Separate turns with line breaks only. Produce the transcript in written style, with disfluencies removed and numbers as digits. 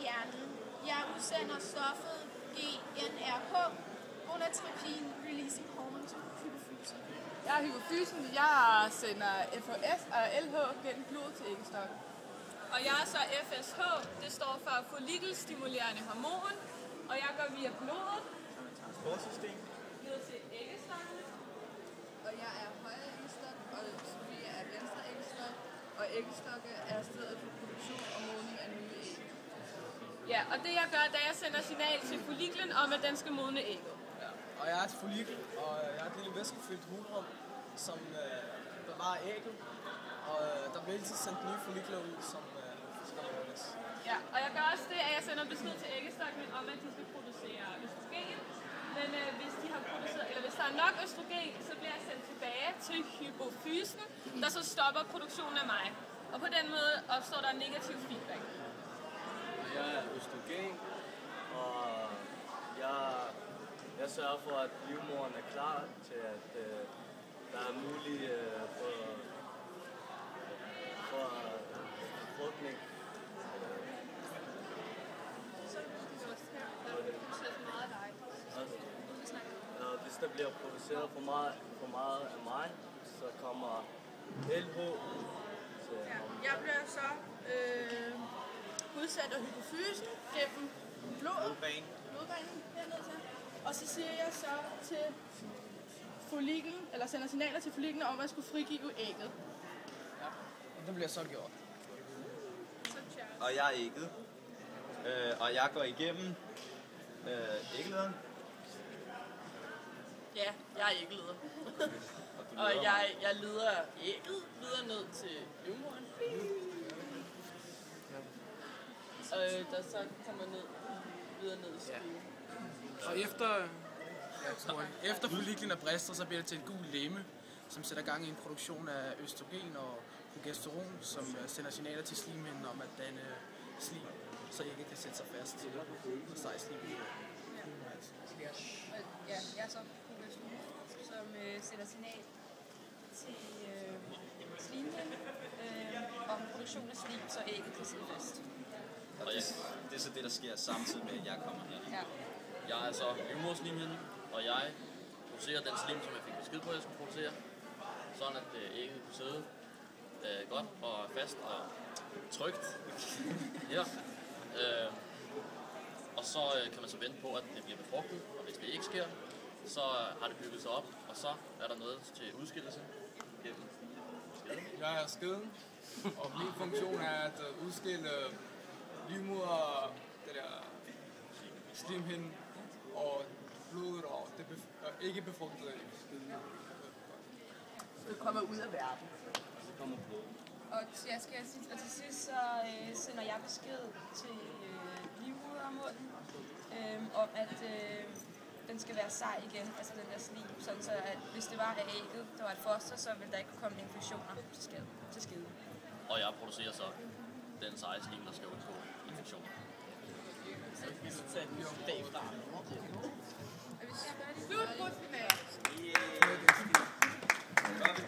hjernen. Jeg udsender stoffet GnRH, gonadotropin releasing hormone til hypofysen.
Jeg er hypofysen. Jeg sender FOS og LH gennem blodet til æggestokken.
Og jeg er så FSH, det står for follikelstimulerende hormon, og jeg går via blodet
transportsystem
ned til æggestokken.
Og jeg er højre æggestok, og Sofie er venstre æggestok, og æggestokke er stedet for produktion og modning af nye æg.
Ja, og det jeg gør, det er, at jeg sender signal til folliklen om, at den skal modne ægget.
Ja. Og jeg er et follikel, og jeg har et lille væskefyldt hulrum, som bevarer ægget. Og der bliver altid sendt nye follikler ud, som skal modnes.
Ja, og jeg gør også det, at jeg sender besked til æggestokken om, at de skal producere østrogen. Men hvis der er nok østrogen, så bliver jeg sendt tilbage til hypofysen, der så stopper produktionen af mig. Og på den måde opstår der negativ feedback.
Jeg er østrogen, og jeg sørger for, at livmoderen er klar til, at der er mulighed for befrugtning. Og hvis der bliver produceret for meget af mig, så kommer LH til
Jeg bliver så udsat af hypofysen gennem blodbanen hernede til. Og så siger jeg så til folliklen, eller sender signaler til folliklen om, at jeg skulle frigive ægget.
Ja, og det bliver så gjort.
og jeg er ægget. Og jeg går igennem æggelederen.
Ja, jeg er æggeleder. Og jeg leder ægget videre ned til livmoderen. Og der så kommer videre ned i skiven.
Og efter folliklen er bristet, så bliver det til en gul lemme, som sætter gang i en produktion af østrogen og progesteron, som sender signaler til slimhinden om at danne slim, så ægget kan sætte sig fast og stege slim i.
Ja, jeg er så progesteron, som sætter signal til slimhinden om produktion af slim, så ægget kan sidde fast.
Og det er så det, der sker samtidig med, at jeg kommer her.
Ja.
Jeg er så livmoderslimhinden, og jeg producerer den slim, som jeg fik besked på, at jeg skulle producere, sådan at ægget kunne sidde godt og fast og trygt her. Og så kan man så vente på, at det bliver befrugtet, og hvis det ikke sker, så har det bygget sig op, og så er der noget til udskillelse gennem skeden.
Jeg er skeden, og min funktion er at udskille livmoder, det der slimhinde og blodet og det ikke befrugtede skeden.
Det kommer ud af verden.
Så kommer blod.
Og til sidst så sender jeg besked til livmodermunden om, at den skal være sej igen, altså den der slim, sådan så at hvis det var af ægget, der var et foster, så ville der ikke komme infektioner til skede.
Og jeg producerer så den seje slim, der skal undgå infektioner.
Slut på finalen.
Yeah.